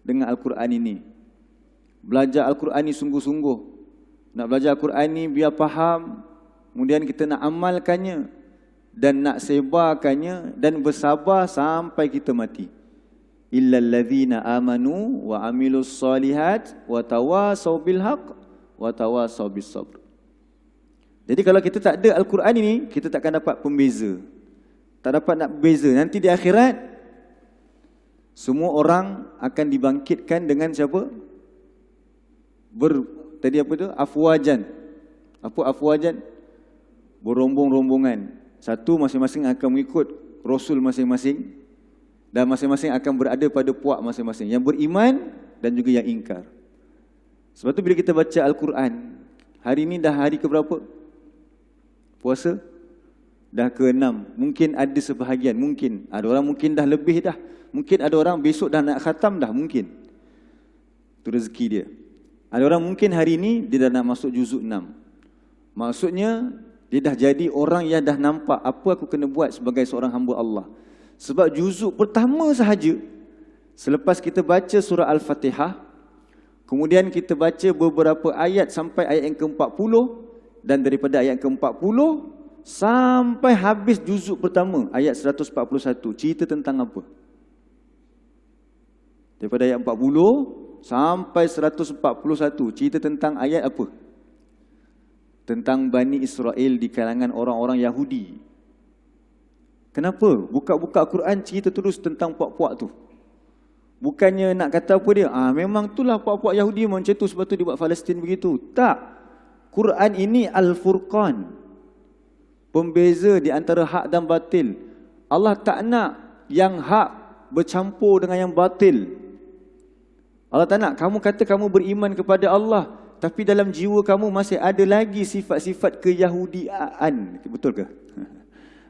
dengan Al-Quran ini. Belajar Al-Quran ini sungguh-sungguh. Nak belajar Al-Quran ini biar faham, kemudian kita nak amalkannya dan nak sebarkannya dan bersabar sampai kita mati. Illal ladzina amanu wa amilus solihat wa tawasaw bil haqq wa tawasaw bis sabr. Jadi kalau kita tak ada Al-Quran ini, kita takkan dapat pembeza. Tak dapat nak beza. Nanti di akhirat, semua orang akan dibangkitkan dengan siapa? Tadi apa tu? Afwajan. Apa afwajan? Berombong-rombongan. Satu masing-masing akan mengikut Rasul masing-masing. Dan masing-masing akan berada pada puak masing-masing. Yang beriman dan juga yang ingkar. Sebab tu bila kita baca Al-Quran, hari ini dah hari ke berapa? Puasa? Dah ke-6. Mungkin ada sebahagian, mungkin. Ada orang mungkin dah lebih dah. Mungkin ada orang besok dah nak khatam dah, mungkin. Itu rezeki dia. Ada orang mungkin hari ini dia dah nak masuk juzuk 6. Maksudnya, dia dah jadi orang yang dah nampak apa aku kena buat sebagai seorang hamba Allah. Sebab juzuk pertama sahaja, selepas kita baca surah Al-Fatihah, kemudian kita baca beberapa ayat sampai ayat yang ke-40, dan daripada ayat ke-40 sampai habis juzuk pertama, ayat 141, cerita tentang apa? Daripada ayat 40 sampai 141, cerita tentang ayat apa? Tentang Bani Israel di kalangan orang-orang Yahudi. Kenapa? Buka-buka Al-Quran cerita terus tentang puak-puak tu. Bukannya nak kata apa dia? Memang itulah puak-puak Yahudi macam tu, sebab tu dia buat Palestin begitu. Tak. Quran ini Al-Furqan. Pembeza di antara hak dan batil. Allah tak nak yang hak bercampur dengan yang batil. Allah tak nak kamu kata kamu beriman kepada Allah, tapi dalam jiwa kamu masih ada lagi sifat-sifat keyahudiaan. Betul ke?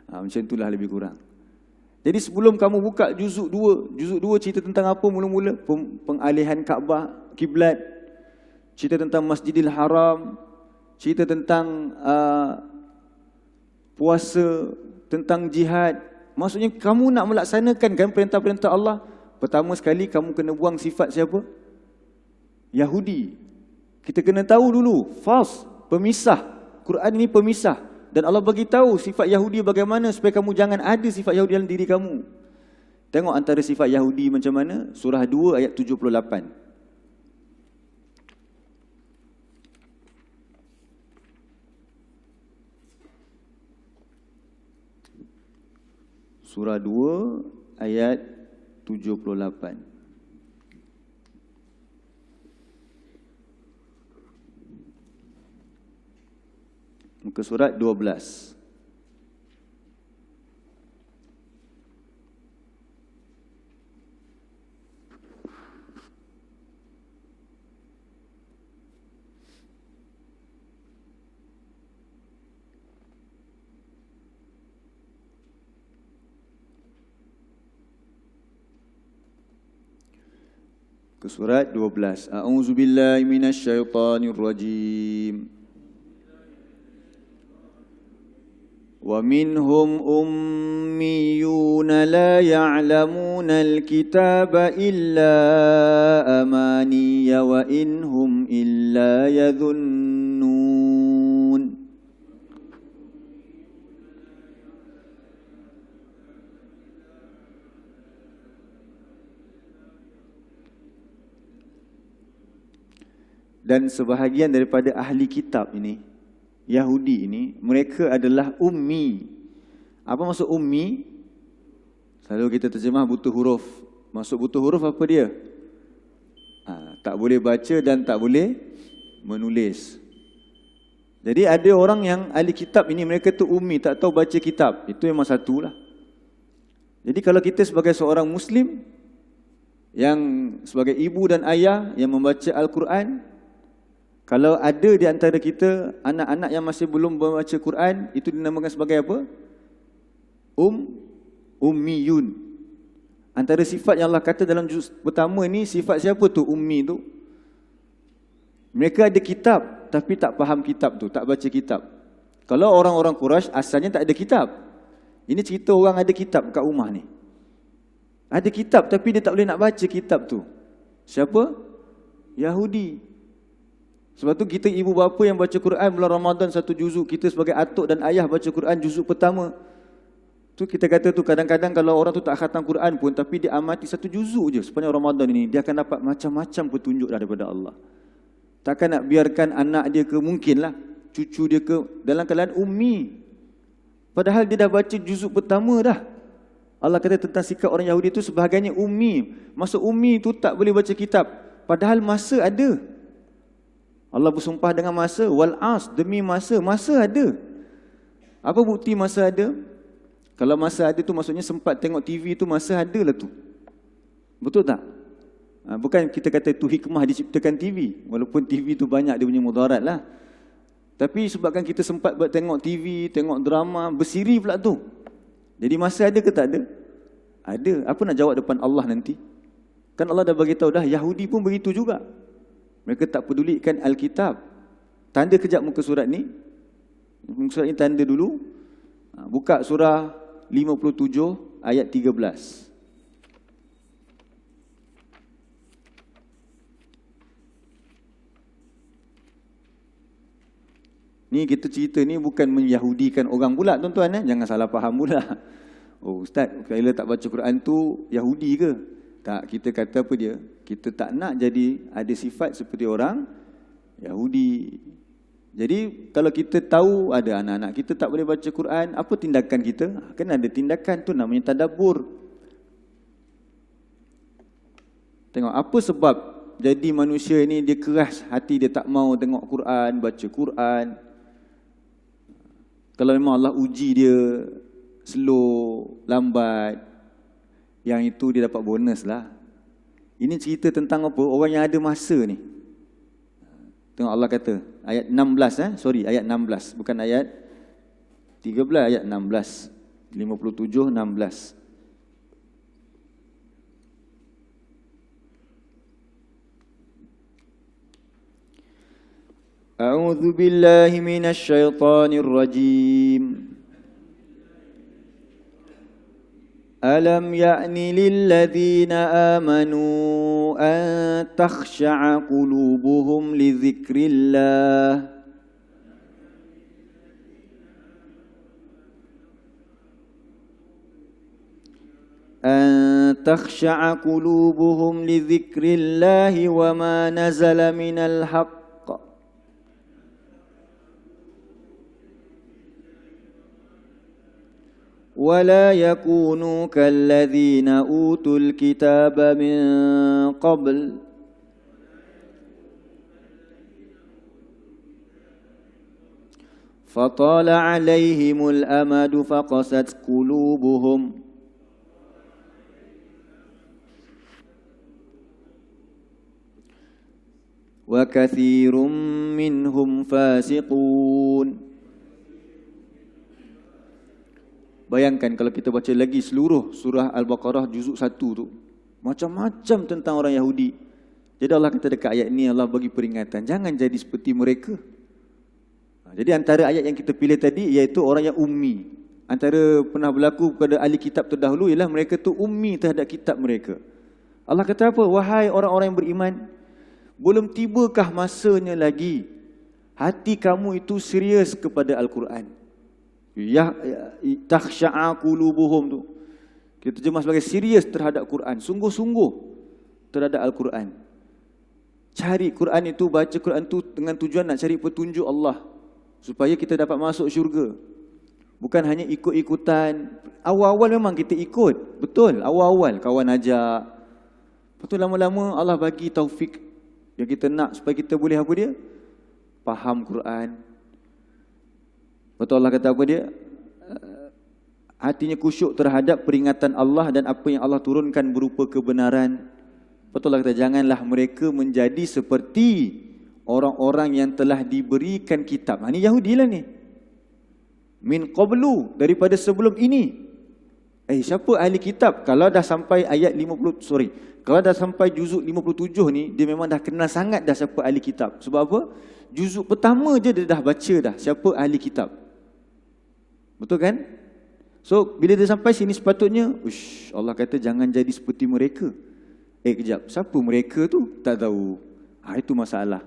Macam itulah lebih kurang. Jadi sebelum kamu buka juzuk 2 cerita tentang apa mula-mula? Pengalihan Kaabah, kiblat, cerita tentang Masjidil Haram, cerita tentang puasa, tentang jihad. Maksudnya kamu nak melaksanakan kan perintah-perintah Allah, pertama sekali kamu kena buang sifat siapa? Yahudi. Kita kena tahu dulu, false, pemisah. Quran ini pemisah. Dan Allah bagi tahu sifat Yahudi bagaimana supaya kamu jangan ada sifat Yahudi dalam diri kamu. Tengok antara sifat Yahudi macam mana? Surah 2 ayat 78. Surah 2 ayat 78. Muka surat 12. Muka surat 12. A'udzubillahi minasyaitonirrajim. وَمِنْهُمْ أُمِّيُّونَ لَا يَعْلَمُونَ الْكِتَابَ إِلَّا أَمَانِيَّ وَإِنْ هُمْ إِلَّا يَظُنُّونَ. Dan sebahagian daripada ahli kitab ini, Yahudi ini, mereka adalah ummi. Apa maksud ummi? Selalu kita terjemah buta huruf. Maksud buta huruf apa dia? Tak boleh baca dan tak boleh menulis. Jadi ada orang yang ahli kitab ini, mereka tu ummi, tak tahu baca kitab. Itu memang satulah. Jadi kalau kita sebagai seorang Muslim, yang sebagai ibu dan ayah yang membaca Al-Quran, kalau ada di antara kita anak-anak yang masih belum membaca Quran, itu dinamakan sebagai apa? Ummiyun. Antara sifat yang Allah kata dalam juz pertama ni, sifat siapa tu ummi tu? Mereka ada kitab tapi tak faham kitab tu, tak baca kitab. Kalau orang-orang Quraisy asalnya tak ada kitab. Ini cerita orang ada kitab kat rumah ni. Ada kitab tapi dia tak boleh nak baca kitab tu. Siapa? Yahudi. Sebab tu kita ibu bapa yang baca Quran bulan Ramadan 1 juzuk, kita sebagai atuk dan ayah baca Quran juzuk pertama. Tu kita kata tu kadang-kadang kalau orang tu tak khatam Quran pun tapi dia amati 1 juzuk je sepanjang Ramadan ini, dia akan dapat macam-macam petunjuk daripada Allah. Takkan nak biarkan anak dia ke, mungkinlah cucu dia ke dalam keadaan ummi. Padahal dia dah baca juzuk pertama dah. Allah kata tentang sikap orang Yahudi itu sebahagiannya ummi. Maksud ummi itu tak boleh baca kitab. Padahal masa ada. Allah bersumpah dengan masa. Wal as, demi masa. Masa ada. Apa bukti masa ada? Kalau masa ada tu maksudnya sempat tengok TV tu, masa ada lah tu. Betul tak? Bukan kita kata itu hikmah diciptakan TV. Walaupun TV tu banyak dia punya mudarat lah. Tapi sebabkan kita sempat buat tengok TV, tengok drama, bersiri pula tu. Jadi masa ada ke tak ada? Ada. Apa nak jawab depan Allah nanti? Kan Allah dah bagi tahu dah, Yahudi pun begitu juga. Mereka tak pedulikan Alkitab. Tanda kejap muka surat ni. Muka surat ni tanda dulu. Buka surah 57 ayat 13. Ni kita cerita ni bukan menyahudikan orang pula tuan-tuan, jangan salah faham pula. Oh ustaz, kalau tak baca Quran tu Yahudi ke? Tak, kita kata apa dia? Kita tak nak jadi ada sifat seperti orang Yahudi. Jadi kalau kita tahu ada anak-anak kita tak boleh baca Quran, apa tindakan kita? Kan ada tindakan tu namanya tadabbur. Tengok apa sebab jadi manusia ni dia keras hati, dia tak mau tengok Quran, baca Quran. Kalau memang Allah uji dia slow, lambat, yang itu dia dapat bonus lah. Ini cerita tentang apa? Orang yang ada masa ni. Tengok Allah kata, ayat 16 ayat 16, bukan ayat 13, ayat 16. 57, 16. A'udzu billahi minasy syaithanir rajim. Alam ya'ni lilladzina amanu an takhsha'a qulubuhum li dzikrillah wa ma nazala minal haqq ولا يكونوا كالذين أوتوا الكتاب من قبل فطال عليهم الأمد فقست قلوبهم وكثير منهم فاسقون. Bayangkan kalau kita baca lagi seluruh surah Al-Baqarah juzuk 1 tu, macam-macam tentang orang Yahudi. Jadi Allah kata dekat ayat ni, Allah bagi peringatan, jangan jadi seperti mereka. Jadi antara ayat yang kita pilih tadi iaitu orang yang ummi. Antara pernah berlaku pada ahli kitab terdahulu ialah mereka tu ummi terhadap kitab mereka. Allah kata apa? Wahai orang-orang yang beriman, belum tibakah masanya lagi hati kamu itu serius kepada Al-Quran? Takhsha'a qulubuhum tu kita terjemah sebagai serius terhadap Quran, sungguh-sungguh terhadap Al-Quran. Cari Quran itu, baca Quran itu dengan tujuan nak cari petunjuk Allah supaya kita dapat masuk syurga. Bukan hanya ikut-ikutan. Awal-awal memang kita ikut, betul, awal-awal kawan ajak. Betul, lama-lama Allah bagi taufik yang kita nak supaya kita boleh apa dia? Faham Quran. Betul, Allah kata apa dia? Hatinya khusyuk terhadap peringatan Allah dan apa yang Allah turunkan berupa kebenaran. Betul, Allah kata janganlah mereka menjadi seperti orang-orang yang telah diberikan kitab. Ini Yahudi lah ni. Min qablu, daripada sebelum ini. Siapa ahli kitab? Kalau dah sampai ayat 50, kalau dah sampai juzuk 57 ni, dia memang dah kenal sangat dah siapa ahli kitab. Sebab apa? Juzuk pertama je dia dah baca dah siapa ahli kitab. Betul kan? So bila dia sampai sini sepatutnya Allah kata jangan jadi seperti mereka. Kejap, siapa mereka tu? Tak tahu. Itu masalah.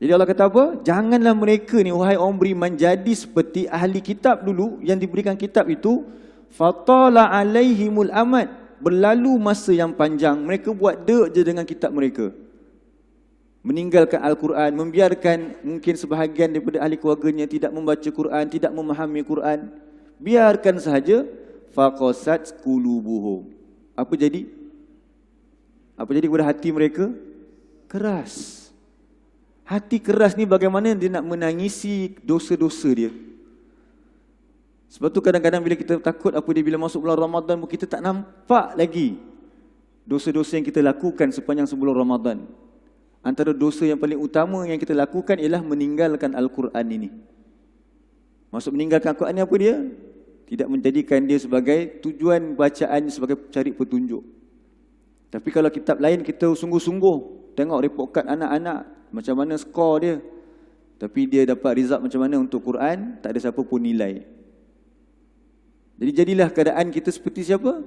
Jadi Allah kata apa? Janganlah mereka ni, wahai orang beriman, jadi seperti ahli kitab dulu yang diberikan kitab itu. Fatala alaihimul amad. Berlalu masa yang panjang, mereka buat dek je dengan kitab mereka. Meninggalkan Al-Quran, membiarkan mungkin sebahagian daripada ahli keluarganya tidak membaca Quran, tidak memahami Quran. Biarkan sahaja. Faqasat qulubuhum. Apa jadi? Apa jadi kepada hati mereka? Keras. Hati keras ni bagaimana dia nak menangisi dosa-dosa dia. Sebab tu kadang-kadang bila kita takut apa dia, bila masuk bulan Ramadan kita tak nampak lagi dosa-dosa yang kita lakukan sepanjang sebelum Ramadan. Antara dosa yang paling utama yang kita lakukan ialah meninggalkan Al-Quran ini. Maksud meninggalkan Al-Quran ni apa dia? Tidak menjadikan dia sebagai tujuan bacaan, sebagai cari petunjuk. Tapi kalau kitab lain kita sungguh-sungguh tengok report card anak-anak, macam mana skor dia. Tapi dia dapat result macam mana untuk Quran, tak ada siapa pun nilai. Jadi jadilah keadaan kita seperti siapa?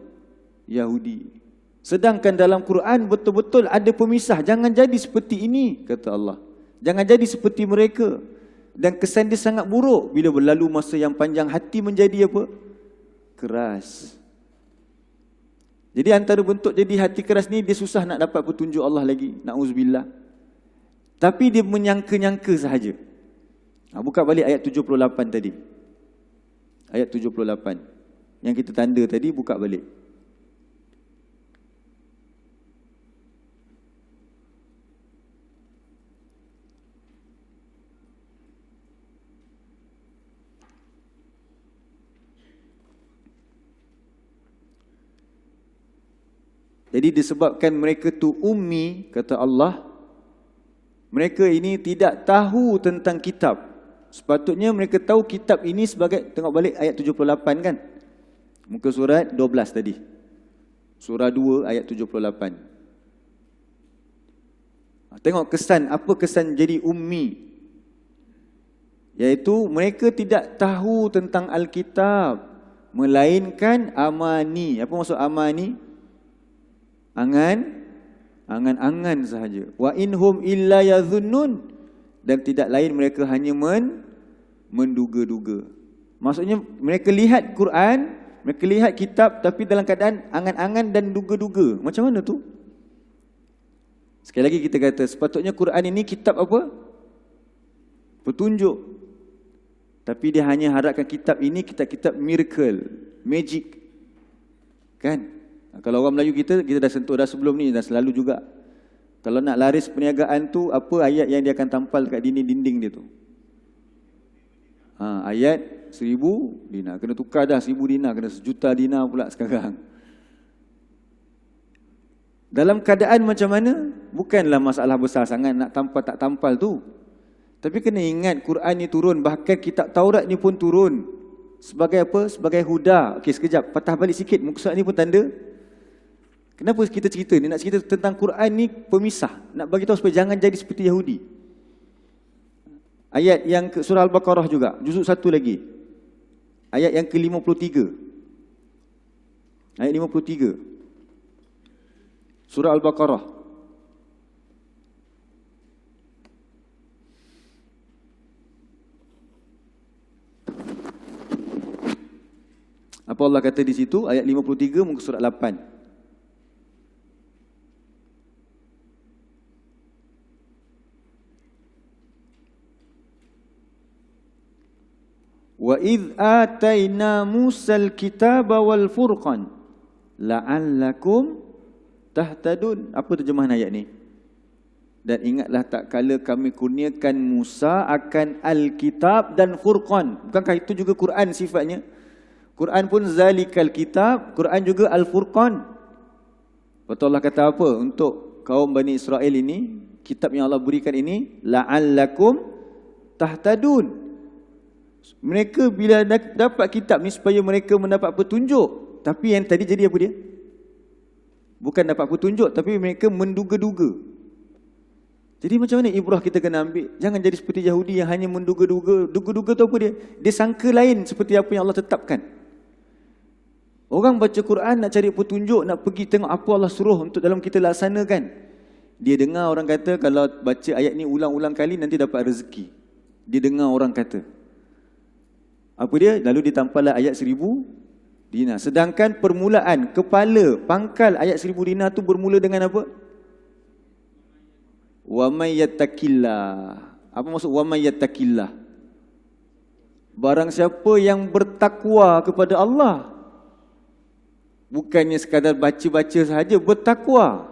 Yahudi. Sedangkan dalam Quran betul-betul ada pemisah. Jangan jadi seperti ini, kata Allah. Jangan jadi seperti mereka. Dan kesan dia sangat buruk bila berlalu masa yang panjang, hati menjadi apa? Keras. Jadi antara bentuk jadi hati keras ni, dia susah nak dapat petunjuk Allah lagi. Na'udzubillah. Tapi dia menyangka-nyangka sahaja. Buka balik ayat 78 tadi. Ayat 78. Yang kita tanda tadi, buka balik. Jadi disebabkan mereka tu ummi, kata Allah, mereka ini tidak tahu tentang kitab. Sepatutnya mereka tahu kitab ini sebagai, tengok balik ayat 78 kan? Muka surat 12 tadi. Surah 2 ayat 78. Tengok kesan, apa kesan jadi ummi? Iaitu mereka tidak tahu tentang Alkitab, melainkan amani. Apa maksud amani? Angan-angan sahaja. Wa inhum illa yadhunnun. Dan tidak lain mereka hanya menduga-duga. Maksudnya mereka lihat Quran, mereka lihat kitab, tapi dalam keadaan angan-angan dan duga-duga. Macam mana tu? Sekali lagi kita kata, sepatutnya Quran ini kitab apa? Petunjuk. Tapi dia hanya harapkan kitab ini kitab-kitab miracle, magic. Kan? Kalau orang Melayu kita dah sentuh dah sebelum ni, dah selalu juga. Kalau nak laris perniagaan tu, apa ayat yang dia akan tampal kat dinding dia tu? Ayat 1000 dinar. Kena tukar dah 1000 dinar, kena 1 juta dinar pula sekarang. Dalam keadaan macam mana? Bukanlah masalah besar sangat nak tampal tak tampal tu. Tapi kena ingat Quran ni turun, bahkan kitab Taurat ni pun turun. Sebagai apa? Sebagai huda. Okey, sekejap, patah balik sikit. Muka surat ni pun tanda. Kenapa kita cerita ni? Nak cerita tentang Quran ni pemisah. Nak bagi tahu supaya jangan jadi seperti Yahudi. Ayat yang ke surah Al-Baqarah juga, juzuk 1 lagi. Ayat yang ke-53. Ayat 53. Surah Al-Baqarah. Apa Allah kata di situ? Ayat 53 muka surat 8. Wa idh atayna Musal kitaba wal furqan la'allakum tahtadun. Apa terjemahan ayat ni? Dan ingatlah tak kala kami kurniakan Musa akan Alkitab dan Furqan. Bukankah itu juga Quran sifatnya? Quran pun zalikal kitab, Quran juga Al-Furqan. Betul Allah kata apa? Untuk kaum Bani Israel ini, kitab yang Allah berikan ini, la'allakum tahtadun. Mereka bila dapat kitab ni supaya mereka mendapat petunjuk. Tapi yang tadi jadi apa dia? Bukan dapat petunjuk, tapi mereka menduga-duga. Jadi macam mana ibrah kita kena ambil? Jangan jadi seperti Yahudi yang hanya menduga-duga. Duga-duga tu apa dia? Dia sangka lain seperti apa yang Allah tetapkan. Orang baca Quran nak cari petunjuk, nak pergi tengok apa Allah suruh untuk dalam kita laksanakan. Dia dengar orang kata kalau baca ayat ni ulang-ulang kali nanti dapat rezeki. Dia dengar orang kata. Apa dia? Lalu ditampallah ayat 1000 dinar. Sedangkan permulaan, kepala, pangkal ayat 1000 dinar tu bermula dengan apa? Wa may yattaqillah. Apa maksud wa may yattaqillah? Barang siapa yang bertakwa kepada Allah. Bukannya sekadar baca-baca sahaja, bertakwa.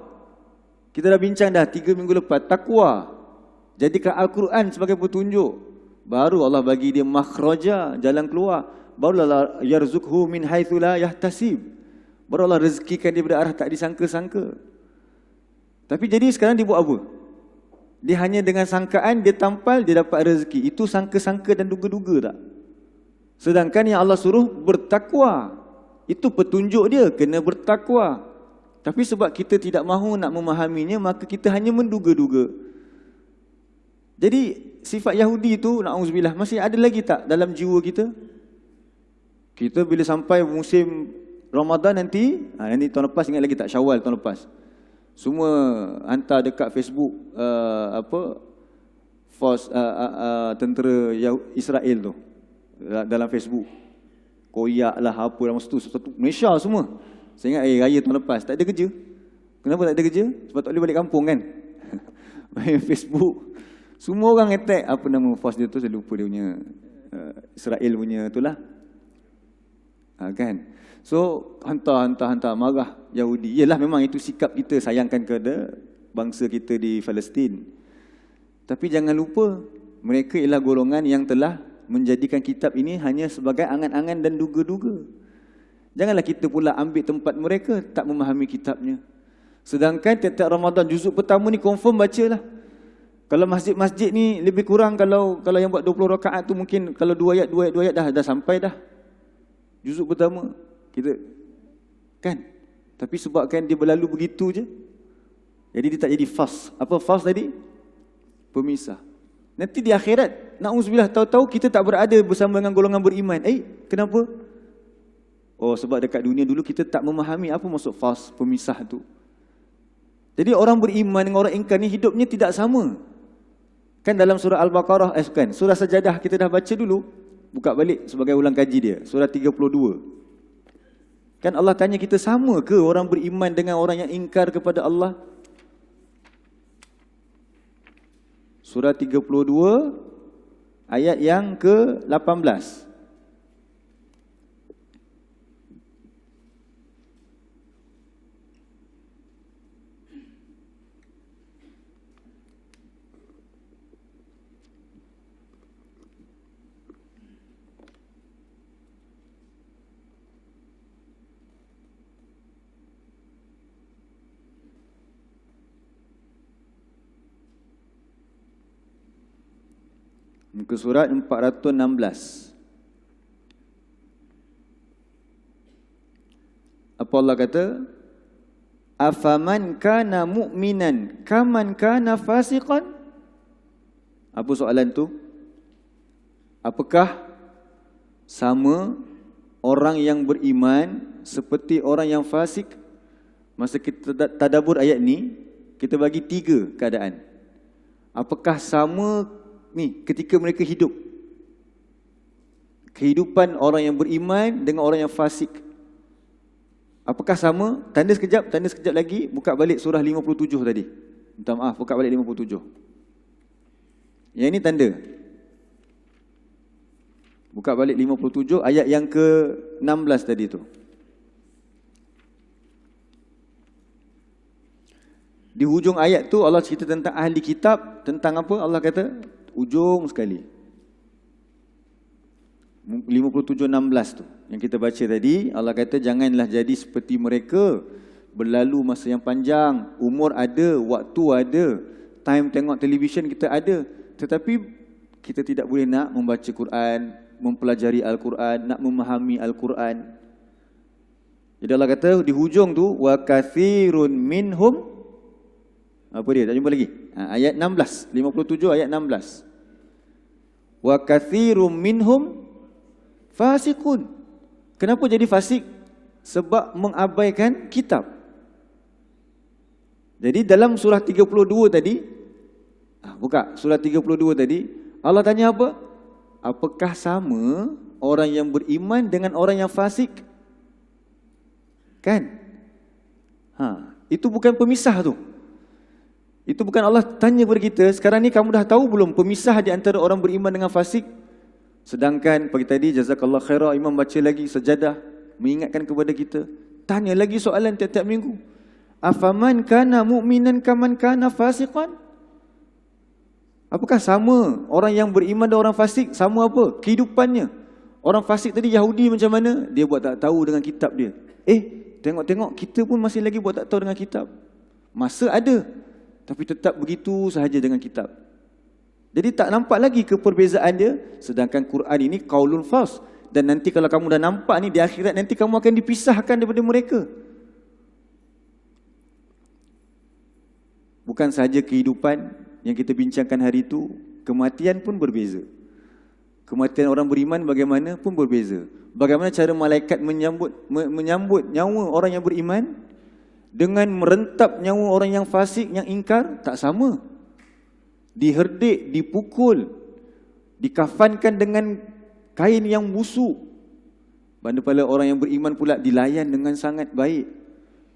Kita dah bincang dah 3 minggu lepas, takwa. Jadikan Al-Quran sebagai petunjuk. Baru Allah bagi dia makhraja, jalan keluar. Baru Allah yarzukhu min haitsu la yahtasib. Baru Allah rezekikan dia dari arah tak disangka-sangka. Tapi jadi sekarang dia buat apa? Dia hanya dengan sangkaan, dia tampal, dia dapat rezeki. Itu sangka-sangka dan duga-duga tak? Sedangkan yang Allah suruh bertakwa. Itu petunjuk dia, kena bertakwa. Tapi sebab kita tidak mahu nak memahaminya, maka kita hanya menduga-duga. Jadi sifat Yahudi itu, na'udzubillah, masih ada lagi tak dalam jiwa kita? Kita bila sampai musim Ramadan nanti tahun lepas, ingat lagi tak, Syawal tahun lepas, semua hantar dekat Facebook force tentera Israel tu dalam Facebook. Koyak lah apa dalam satu Malaysia semua. Saya ingat raya tahun lepas tak ada kerja. Kenapa tak ada kerja? Sebab tak boleh balik kampung kan. Main Facebook. Semua orang attack apa nama force dia tu, saya lupa dia punya Israel punya itulah. Kan. So hantar marah Yahudi. Yalah memang itu sikap kita, sayangkan kepada bangsa kita di Palestin. Tapi jangan lupa mereka ialah golongan yang telah menjadikan kitab ini hanya sebagai angan-angan dan duga-duga. Janganlah kita pula ambil tempat mereka, tak memahami kitabnya. Sedangkan tiap-tiap Ramadan juzuk pertama ni confirm bacalah. Kalau masjid-masjid ni lebih kurang, kalau yang buat 20 rakaat tu mungkin kalau 2 ayat dah sampai dah. Juzuk pertama kita kan. Tapi sebabkan dia berlalu begitu je, jadi dia tak jadi fast. Apa fast tadi? Pemisah. Nanti di akhirat, na'udzubillah, tahu-tahu kita tak berada bersama dengan golongan beriman. Kenapa? Oh, sebab dekat dunia dulu kita tak memahami apa maksud fas, pemisah tu. Jadi orang beriman dengan orang ingkar ni hidupnya tidak sama. Kan dalam surah Al-Baqarah, surah Sajadah kita dah baca dulu. Buka balik sebagai ulang kaji dia, surah 32. Kan Allah tanya kita, sama ke orang beriman dengan orang yang ingkar kepada Allah? Surah 32 ayat yang ke-18. Muka surat 416. Apa Allah kata? Afaman kana mu'minan kaman kana fasiqan? Apa soalan tu? Apakah sama orang yang beriman seperti orang yang fasik? Masa kita tadabbur ayat ni, kita bagi 3 keadaan. Apakah sama ni ketika mereka hidup? Kehidupan orang yang beriman dengan orang yang fasik, apakah sama? Tanda sekejap lagi. Buka balik surah 57 tadi. Minta maaf, buka balik 57. Yang ini tanda. Buka balik 57 ayat yang ke-16 tadi tu. Di hujung ayat tu Allah cerita tentang ahli kitab. Tentang apa? Allah kata ujung sekali 57:16 tu yang kita baca tadi. Allah kata janganlah jadi seperti mereka, berlalu masa yang panjang, umur ada, waktu ada, time tengok televisyen kita ada, tetapi kita tidak boleh nak membaca Quran, mempelajari Al-Quran, nak memahami Al-Quran. Jadi Allah kata di hujung tu wa katsirun minhum, apa dia? Tak jumpa lagi. Ayat 16, 57 ayat 16. Wa katsirum minhum fasiqun. Kenapa jadi fasik? Sebab mengabaikan kitab. Jadi dalam surah 32 tadi, buka surah 32 tadi, Allah tanya apa? Apakah sama orang yang beriman dengan orang yang fasik? Kan? Itu bukan pemisah tu. Itu bukan Allah tanya kepada kita, sekarang ni kamu dah tahu belum pemisah di antara orang beriman dengan fasik? Sedangkan pagi tadi, jazakallah khairah, Imam baca lagi sajadah, mengingatkan kepada kita. Tanya lagi soalan tiap-tiap minggu. Afaman kana mu'minan kaman kana fasiqan? Apakah sama orang yang beriman dan orang fasik? Sama apa? Kehidupannya. Orang fasik tadi Yahudi macam mana? Dia buat tak tahu dengan kitab dia. Tengok-tengok kita pun masih lagi buat tak tahu dengan kitab. Masa ada, tapi tetap begitu sahaja dengan kitab. Jadi tak nampak lagi ke perbezaan dia. Sedangkan Quran ini qaulun fas. Dan nanti kalau kamu dah nampak ni di akhirat, nanti kamu akan dipisahkan daripada mereka. Bukan sahaja kehidupan yang kita bincangkan hari itu, kematian pun berbeza. Kematian orang beriman bagaimana pun berbeza. Bagaimana cara malaikat menyambut nyawa orang yang beriman dengan merentap nyawa orang yang fasik, yang ingkar, tak sama. Diherdik, dipukul, dikafankan dengan kain yang busuk. Manakala orang yang beriman pula dilayan dengan sangat baik.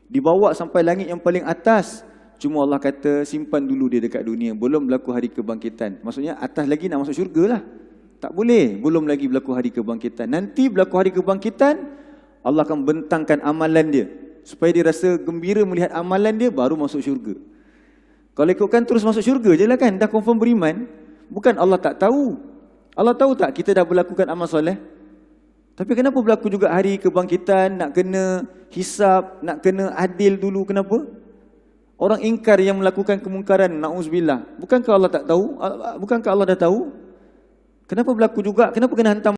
Dibawa sampai langit yang paling atas. Cuma Allah kata simpan dulu dia dekat dunia, belum berlaku hari kebangkitan. Maksudnya atas lagi nak masuk syurga lah. Tak boleh, belum lagi berlaku hari kebangkitan. Nanti berlaku hari kebangkitan, Allah akan bentangkan amalan dia supaya dia rasa gembira melihat amalan dia, baru masuk syurga. Kalau ikutkan terus masuk syurga je lah kan, dah confirm beriman. Bukan Allah tak tahu. Allah tahu tak kita dah berlakukan amal soleh? Tapi kenapa berlaku juga hari kebangkitan, nak kena hisab, nak kena adil dulu, kenapa? Orang ingkar yang melakukan kemungkaran, na'uzubillah. Bukankah Allah tak tahu? Bukankah Allah dah tahu? Kenapa berlaku juga? Kenapa kena hantam